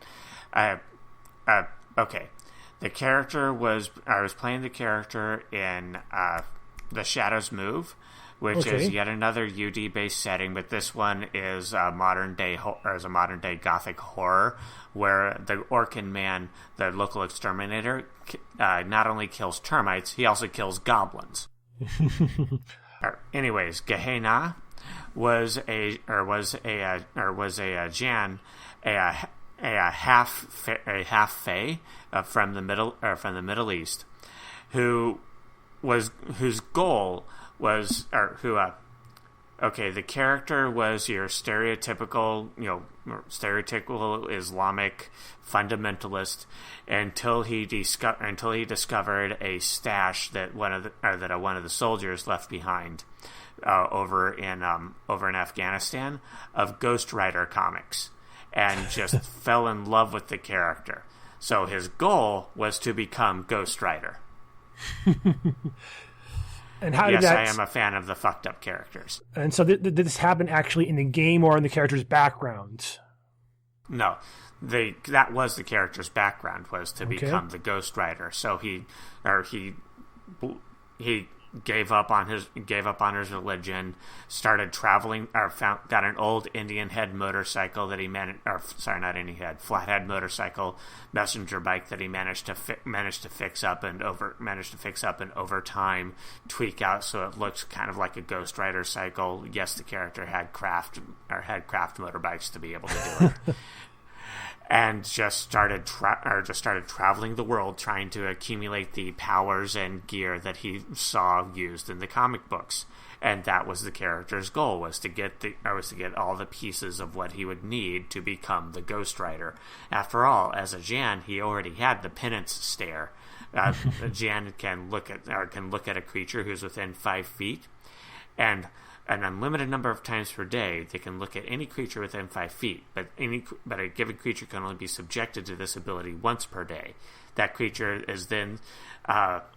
Okay, the character was. I was playing the character in The Shadows Move, which is yet another UD based setting, but this one is a modern day Gothic horror, where the Orkin man, the local exterminator, not only kills termites, he also kills goblins. Anyways, Gehenna was a Jan, a half fae from the Middle East, whose goal was the character was your stereotypical Islamic fundamentalist until he discovered a stash that one of the soldiers left behind over in Afghanistan of Ghost Rider comics, and just fell in love with the character. So his goal was to become Ghost Rider. And how did that... I am a fan of the fucked up characters. And so did this happen actually in the game or in the character's background? No. That was the character's background, was to become the Ghost Rider. So he gave up on his religion, started traveling, got an old Indian head motorcycle that he flathead motorcycle, messenger bike that he managed to fix up and over time tweak out so it looked kind of like a Ghost Rider cycle. Yes, the character had craft motorbikes to be able to do it. And just started traveling the world, trying to accumulate the powers and gear that he saw used in the comic books, and that was the character's goal: was to get all the pieces of what he would need to become the Ghost Rider. After all, as a Jan, he already had the penance stare. Jan can look at a creature who's within 5 feet, and an unlimited number of times per day, they can look at any creature within 5 feet, but a given creature can only be subjected to this ability once per day. That creature is then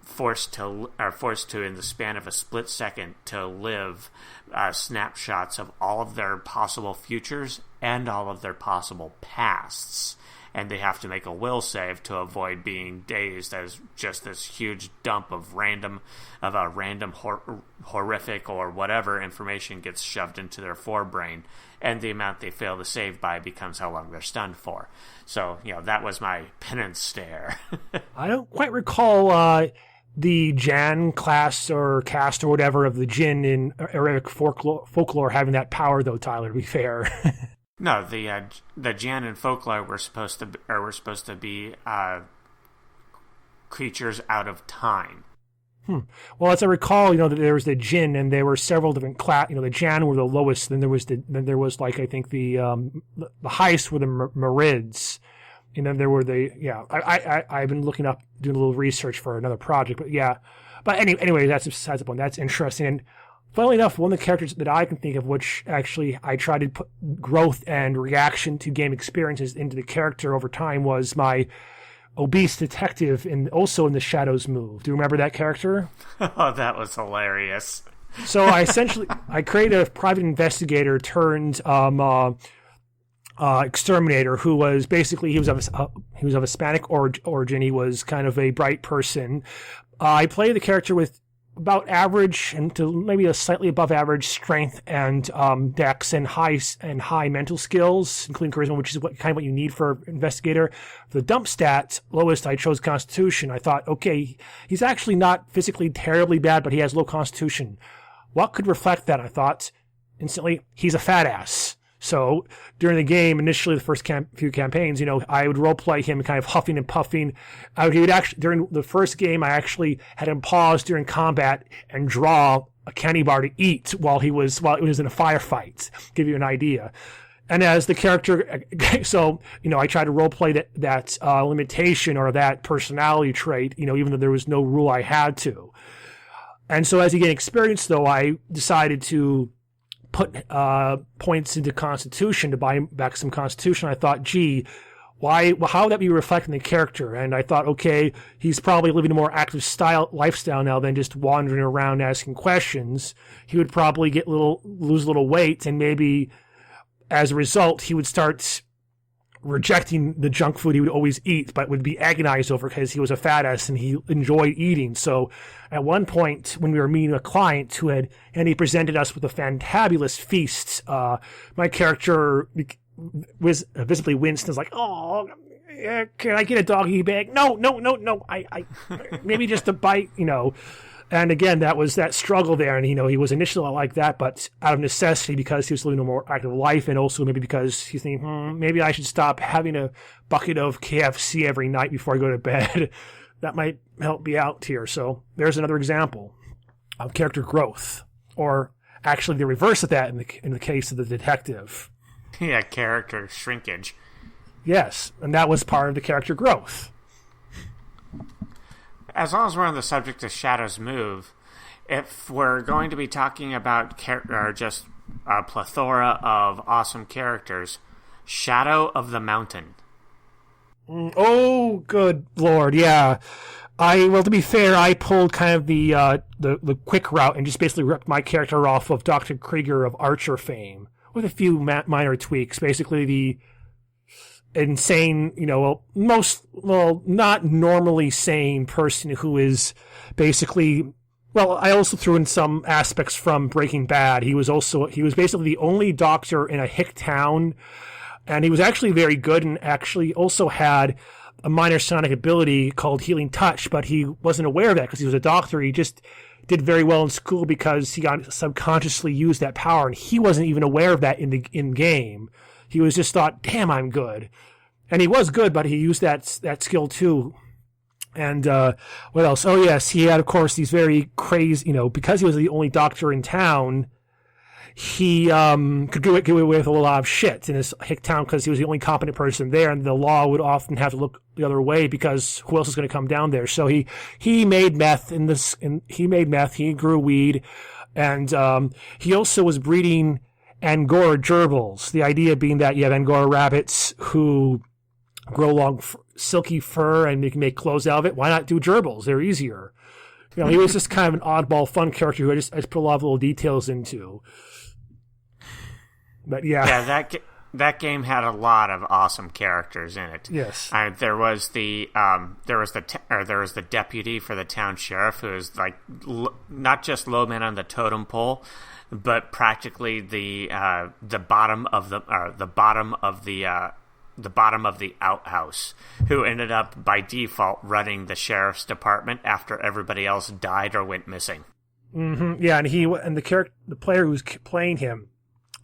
forced to, in the span of a split second, to live snapshots of all of their possible futures and all of their possible pasts. And they have to make a will save to avoid being dazed as just this huge dump of horrific or whatever information gets shoved into their forebrain, and the amount they fail to save by becomes how long they're stunned for. So, that was my penance stare. I don't quite recall the Jan class or cast or whatever of the Jinn in Arabic folklore having that power, though, Tyler, to be fair. No, the Jan in folklore were supposed to be creatures out of time. Well, as I recall, that there was the Jinn, and there were several different class. The Jan were the lowest. Then there was like I think the highest were the Marids, and then there were I've been doing a little research for another project, but yeah. But anyway, that's besides the point. That's interesting. And funnily enough, one of the characters that I can think of, which actually I tried to put growth and reaction to game experiences into the character over time, was my obese detective also in The Shadows Move. Do you remember that character? Oh, that was hilarious. So I created a private investigator turned exterminator who was basically, he was of Hispanic origin. He was kind of a bright person. I played the character with about average and to maybe a slightly above average strength and dex and high mental skills, including charisma, which is what you need for an investigator. For the dump stat, lowest, I chose Constitution. I thought, okay, he's actually not physically terribly bad, but he has low Constitution. What could reflect that? I thought instantly, he's a fat ass. So during the game, initially the first few campaigns, I would roleplay him kind of huffing and puffing. He would actually, during the first game, I actually had him pause during combat and draw a candy bar to eat while he was in a firefight. Give you an idea. And as the character, so, I tried to roleplay that limitation or that personality trait, even though there was no rule I had to. And so as he gained experience, though, I decided to put points into Constitution to buy back some Constitution. I thought, how would that be reflecting the character? And I thought, okay, he's probably living a more active lifestyle now than just wandering around asking questions. He would probably lose a little weight, and maybe as a result, he would start rejecting the junk food he would always eat, but would be agonized over because he was a fat ass and he enjoyed eating. So at one point, when we were meeting a client and he presented us with a fantabulous feast, my character was visibly winced and was like, "Oh, can I get a doggy bag? No. I maybe just a bite, And again, that was that struggle there. And, he was initially like that, but out of necessity because he was living a more active life, and also maybe because he's thinking, maybe I should stop having a bucket of KFC every night before I go to bed. That might help me out here. So there's another example of character growth, or actually the reverse of that in the case of the detective. Yeah, character shrinkage. Yes, and that was part of the character growth. As long as we're on the subject of Shadow's move, if we're going to be talking about just a plethora of awesome characters, Shadow of the Mountain. Oh, good Lord, yeah. To be fair, I pulled kind of the quick route and just basically ripped my character off of Dr. Krieger of Archer fame with a few minor tweaks. Basically, the insane, not normally sane person who is basically, I also threw in some aspects from Breaking Bad. He was basically the only doctor in a hick town, and he was actually very good and actually also had a minor psionic ability called Healing Touch, but he wasn't aware of that because he was a doctor. He just did very well in school because he subconsciously used that power, and he wasn't even aware of that in game. He was just thought, damn, I'm good. And he was good, but he used that skill too. And what else? Oh, yes, he had, of course, these very crazy, because he was the only doctor in town, he could get away with a lot of shit in his hick town because he was the only competent person there, and the law would often have to look the other way because who else is going to come down there? So he made meth he grew weed, and he also was breeding Angora gerbils. The idea being that you have Angora rabbits who grow long, silky fur, and you can make clothes out of it. Why not do gerbils? They're easier. He was just kind of an oddball, fun character who I just put a lot of little details into. But yeah, that game had a lot of awesome characters in it. Yes, there was the deputy for the town sheriff, who was like not just low man on the totem pole, but practically the bottom of the outhouse, who ended up by default running the sheriff's department after everybody else died or went missing. Mm-hmm. Yeah, and the player who was playing him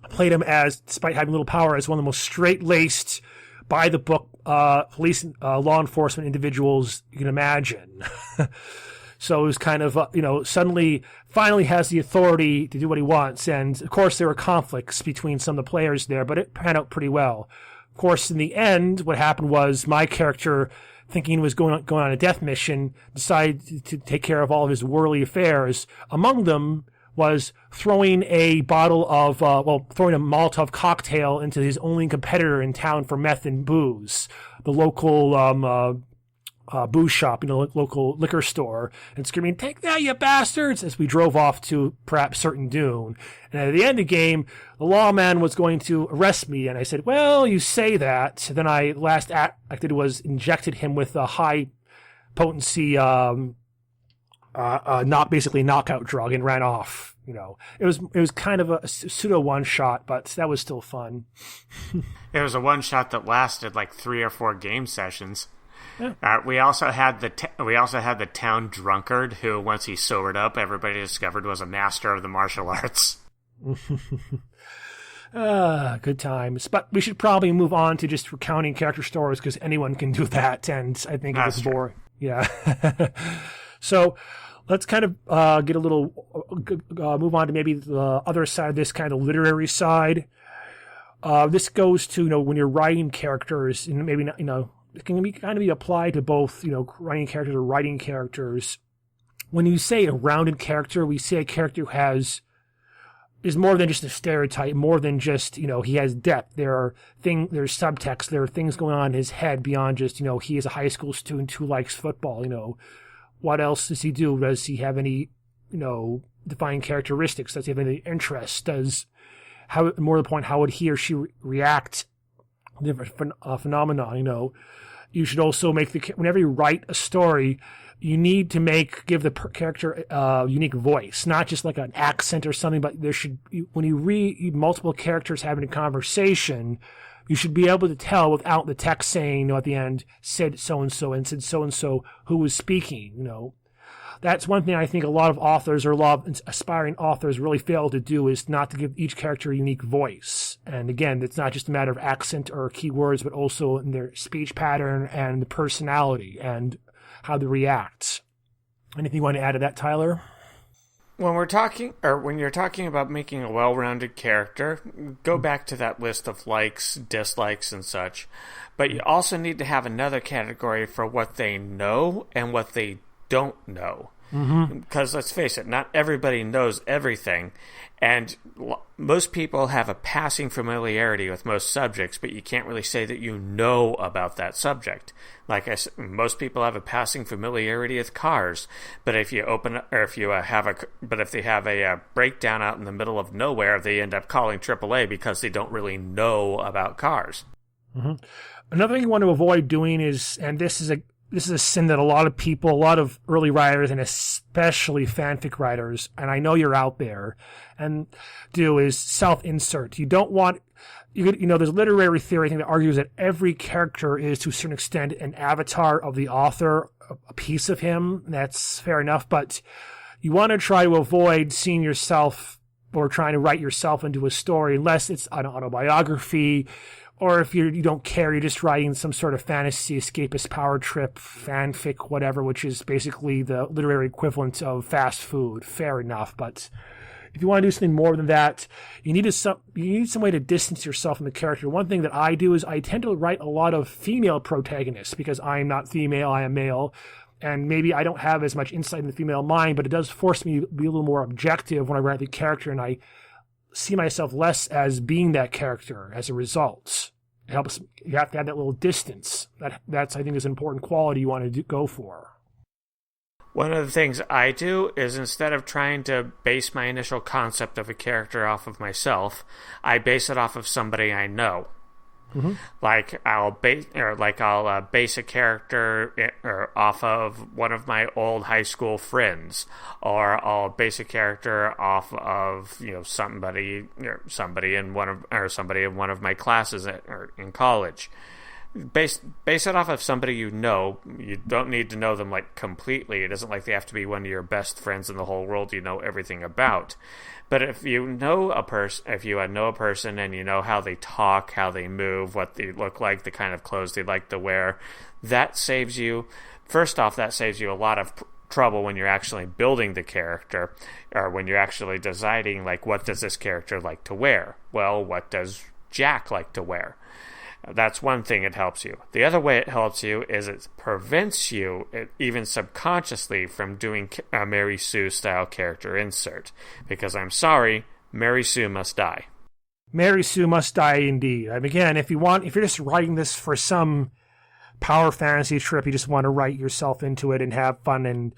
played him as, despite having little power, as one of the most straight-laced, by-the-book police law enforcement individuals you can imagine. So it was kind of, finally has the authority to do what he wants. And, of course, there were conflicts between some of the players there, but it panned out pretty well. Of course, in the end, what happened was my character, thinking he was going on a death mission, decided to take care of all of his worldly affairs. Among them was throwing a Molotov cocktail into his only competitor in town for meth and booze, the local booze shop, local liquor store, and screaming, "Take that, you bastards!" as we drove off to perhaps certain doom. And at the end of the game, the lawman was going to arrest me, and I said, "Well, you say that." Then last act I did was injected him with a high potency, not basically knockout drug, and ran off. It was kind of a pseudo one shot, but that was still fun. It was a one shot that lasted like 3 or 4 game sessions. Yeah. We also had the town drunkard, who, once he sobered up, everybody discovered was a master of the martial arts. Good times. But we should probably move on to just recounting character stories, because anyone can do that, and I think it was boring. Yeah. So let's kind of get a little move on to maybe the other side of this kind of literary side. This goes to when you're writing characters, and maybe not, it can be kind of be applied to both writing characters or writing characters. When you say a rounded character, we say a character who is more than just a stereotype, more than just he has depth. There's subtext. There are things going on in his head beyond just he is a high school student who likes football. What else does he do? Does he have any, defining characteristics? Does he have any interests? More to the point, how would he or she react to different phenomena? You should also whenever you write a story, you need to give the character a unique voice, not just like an accent or something, but when you read multiple characters having a conversation, you should be able to tell without the text saying, at the end, said so-and-so and said so-and-so who was speaking, That's one thing I think a lot of authors or a lot of aspiring authors really fail to do, is not to give each character a unique voice. And again, it's not just a matter of accent or keywords, but also in their speech pattern and the personality and how they react. Anything you want to add to that, Tyler? When you're talking about making a well-rounded character, go back to that list of likes, dislikes, and such. But you also need to have another category for what they know and what they don't know. Because let's face it, not everybody knows everything, and most people have a passing familiarity with most subjects, but you can't really say that you know about that subject. Like I said, most people have a passing familiarity with cars, but if they have a breakdown out in the middle of nowhere, they end up calling AAA because they don't really know about cars. Another thing you want to avoid doing is, and this is a sin that a lot of early writers, and especially fanfic writers, and I know you're out there, and is self-insert. You don't want, there's literary theory, I think, that argues that every character is, to a certain extent, an avatar of the author, a piece of him. That's fair enough, but you want to try to avoid seeing yourself or trying to write yourself into a story, unless it's an autobiography, or if you don't care, you're just writing some sort of fantasy, escapist power trip, fanfic, whatever, which is basically the literary equivalent of fast food. Fair enough. But if you want to do something more than that, you need some way to distance yourself from the character. One thing that I do is I tend to write a lot of female protagonists, because I'm not female, I am male. And maybe I don't have as much insight in the female mind, but it does force me to be a little more objective when I write the character, and I see myself less as being that character as a result. It helps. You have to have that little distance. That's I think, is an important quality you want to go for. One of the things I do is, instead of trying to base my initial concept of a character off of myself, I base it off of somebody I know. Like I'll base a character off of one of my old high school friends, or I'll base a character off of somebody in one of my classes in college. Base it off of somebody you know. You don't need to know them completely. It isn't like they have to be one of your best friends in the whole world you know everything about. But if you know a person and you know how they talk, how they move, what they look like, the kind of clothes they like to wear, that saves you a lot of trouble when you're actually building the character, or when you're actually deciding what does this character like to wear? Well, what does Jack like to wear? That's one thing it helps you. The other way it helps you is it prevents you, even subconsciously, from doing a Mary Sue style character insert. Because I'm sorry, Mary Sue must die. Mary Sue must die indeed. Again, if you're just writing this for some power fantasy trip, you just want to write yourself into it and have fun, and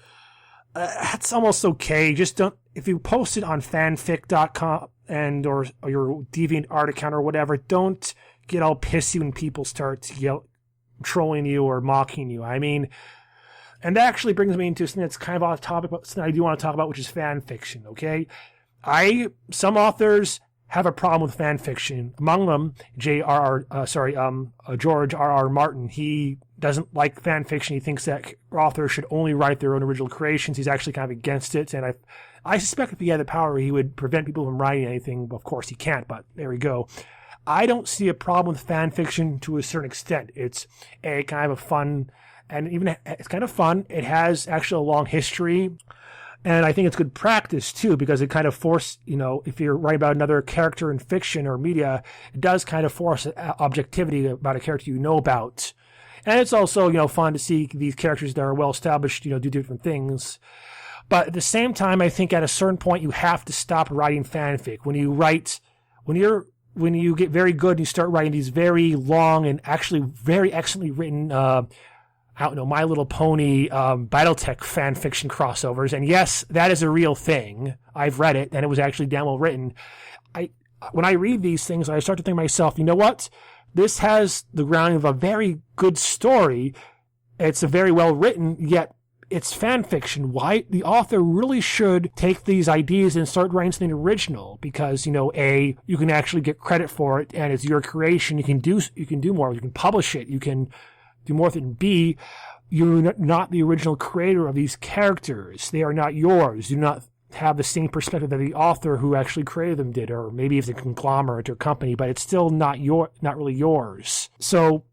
that's almost okay. Just don't, if you post it on fanfic.com or your DeviantArt account or whatever, don't get all pissy when people start trolling you or mocking you. And that actually brings me into something that's kind of off topic, but something I do want to talk about, which is fan fiction. Okay, some authors have a problem with fan fiction. Among them, George R.R. Martin. He doesn't like fan fiction. He thinks that authors should only write their own original creations. He's actually kind of against it, and I suspect if he had the power, he would prevent people from writing anything. Of course, he can't, but there we go. I don't see a problem with fan fiction to a certain extent. It's kind of a fun and even it's kind of fun. It has actually a long history. And I think it's good practice, too, because it kind of forces, if you're writing about another character in fiction or media, it does kind of force objectivity about a character you know about. And it's also, fun to see these characters that are well established, do different things. But at the same time, I think at a certain point, you have to stop writing fanfic. When you get very good and you start writing these very long and actually very excellently written My Little Pony Battletech fan fiction crossovers. And yes, that is a real thing. I've read it, and it was actually damn well written. When I read these things, I start to think to myself, you know what? This has the grounding of a very good story. It's a very well written, yet it's fan fiction. Why? The author really should take these ideas and start writing something original because, A, you can actually get credit for it, and it's your creation. You can do more. You can publish it. You can do more than B, you're not the original creator of these characters. They are not yours. You do not have the same perspective that the author who actually created them did, or maybe it's a conglomerate or company, but it's still not really yours. So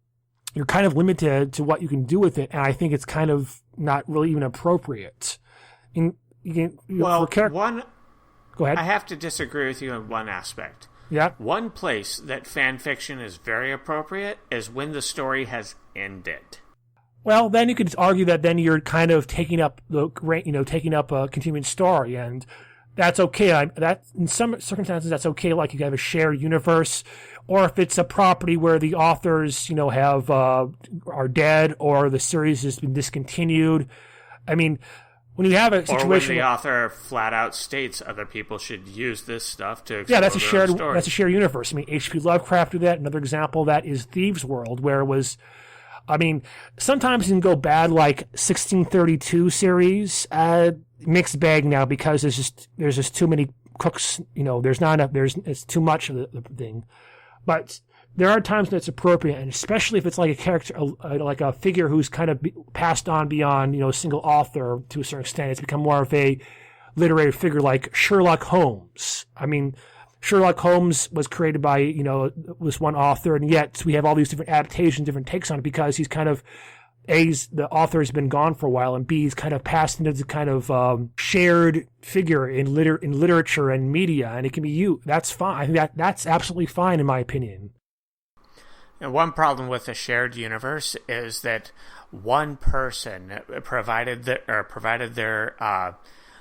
you're kind of limited to what you can do with it, and I think it's kind of not really even appropriate. Go ahead. I have to disagree with you in one aspect. Yeah. One place that fan fiction is very appropriate is when the story has ended. Well, then you could argue that then you're kind of taking up a continuing story, and that's okay. That in some circumstances that's okay. Like you have a shared universe, or if it's a property where the authors are dead or the series has been discontinued. I mean, when you have a situation, or when the author flat out states other people should use this stuff to explore that's a shared universe. I mean, H.P. Lovecraft did that. Another example of that is Thieves' World, where it was. I mean, sometimes it can go bad, like 1632 series. Mixed bag now because there's just too many cooks. There's not enough. It's too much of the thing. But there are times when it's appropriate, and especially if it's like a character, like a figure who's kind of passed on beyond, a single author to a certain extent. It's become more of a literary figure like Sherlock Holmes. I mean, Sherlock Holmes was created by, this one author, and yet we have all these different adaptations, different takes on it because he's kind of, the author has been gone for a while, and B, he's kind of passed into the kind of shared figure in literature and media, and it can be you. That's fine. I think that's absolutely fine in my opinion. And one problem with a shared universe is that one person, provided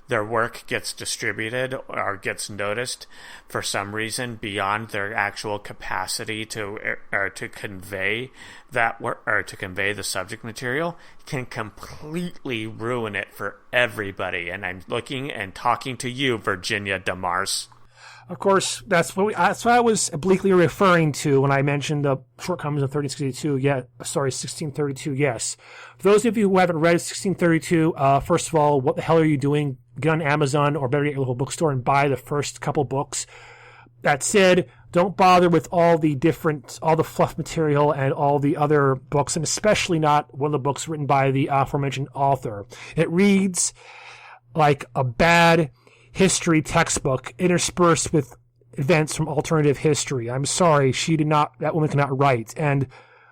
their work gets distributed or gets noticed for some reason beyond their actual capacity to convey that work or to convey the subject material, can completely ruin it for everybody. And I'm looking and talking to you, Virginia DeMars. Of course, that's what I was obliquely referring to when I mentioned the shortcomings of 1632. Yes. For those of you who haven't read 1632, first of all, what the hell are you doing? Get on Amazon or better get your local bookstore and buy the first couple books. That said, don't bother with all the fluff material and all the other books, and especially not one of the books written by the aforementioned author. It reads like a bad history textbook interspersed with events from alternative history. I'm sorry, that woman cannot write. And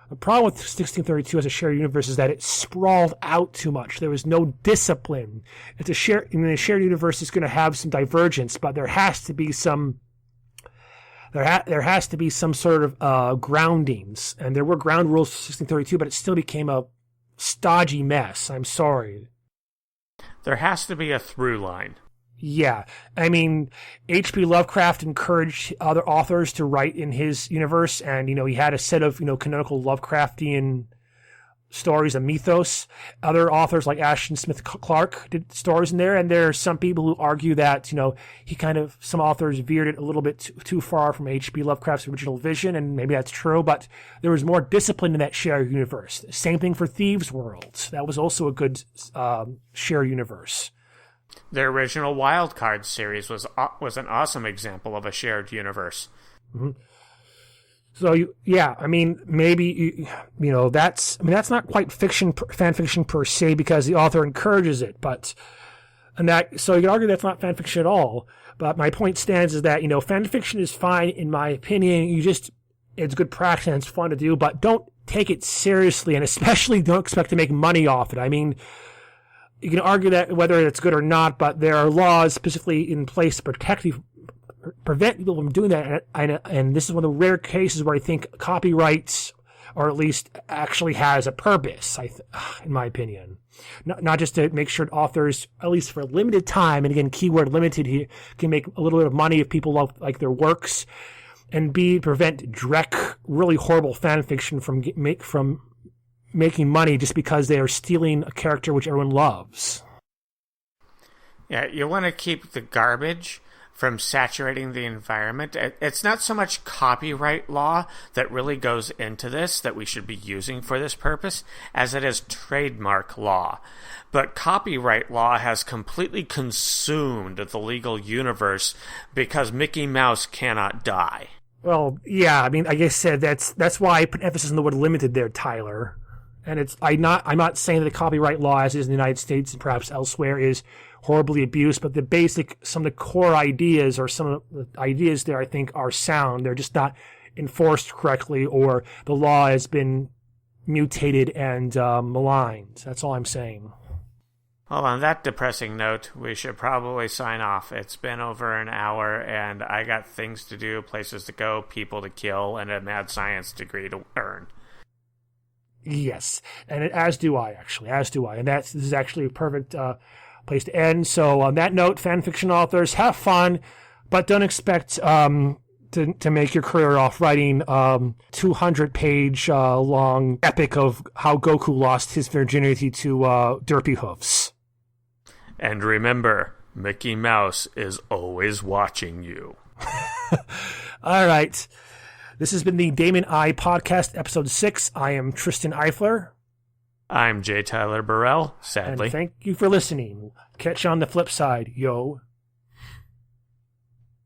the problem with 1632 as a shared universe is that it sprawled out too much. There was no discipline. A shared universe is going to have some divergence, but there has to be some sort of groundings. And there were ground rules for 1632, but it still became a stodgy mess. I'm sorry. There has to be a through line. Yeah. I mean, H.P. Lovecraft encouraged other authors to write in his universe, and, he had a set of, canonical Lovecraftian stories, a mythos. Other authors like Ashton Smith Clark did stories in there, and there are some people who argue that, some authors veered it a little bit too far from H.P. Lovecraft's original vision, and maybe that's true, but there was more discipline in that shared universe. Same thing for Thieves' World. That was also a good shared universe. The original Wildcard series was an awesome example of a shared universe. Mm-hmm. So maybe that's not quite fan fiction per se because the author encourages it, so you can argue that's not fan fiction at all. But my point stands is that fan fiction is fine in my opinion. It's good practice and it's fun to do, but don't take it seriously, and especially don't expect to make money off it. I mean, you can argue that whether it's good or not, but there are laws specifically in place to prevent people from doing that. And this is one of the rare cases where I think copyrights, or at least actually has a purpose, in my opinion. Not just to make sure authors, at least for a limited time, and again, keyword limited here, can make a little bit of money if people like their works, and B, prevent direct, really horrible fan fiction from making money just because they are stealing a character which everyone loves. Yeah, you want to keep the garbage from saturating the environment. It's not so much copyright law that really goes into this that we should be using for this purpose as it is trademark law. But copyright law has completely consumed the legal universe because Mickey Mouse cannot die. Well, yeah, I mean, like I said, that's why I put emphasis on the word limited there, Tyler. And I'm not saying that the copyright law as it is in the United States and perhaps elsewhere is horribly abused, but some of the core ideas, or some of the ideas there, I think, are sound. They're just not enforced correctly, or the law has been mutated and maligned. That's all I'm saying. Well, on that depressing note, we should probably sign off. It's been over an hour, and I got things to do, places to go, people to kill, and a mad science degree to earn. Yes, and as do I. And this is actually a perfect place to end. So on that note, fanfiction authors, have fun, but don't expect to make your career off writing 200-page long epic of how Goku lost his virginity to Derpy Hoofs. And remember, Mickey Mouse is always watching you. All right. This has been the Daemoneye Podcast, Episode 6. I am Tristan Eifler. I'm J. Tyler Burrell, sadly. And thank you for listening. Catch you on the flip side, yo.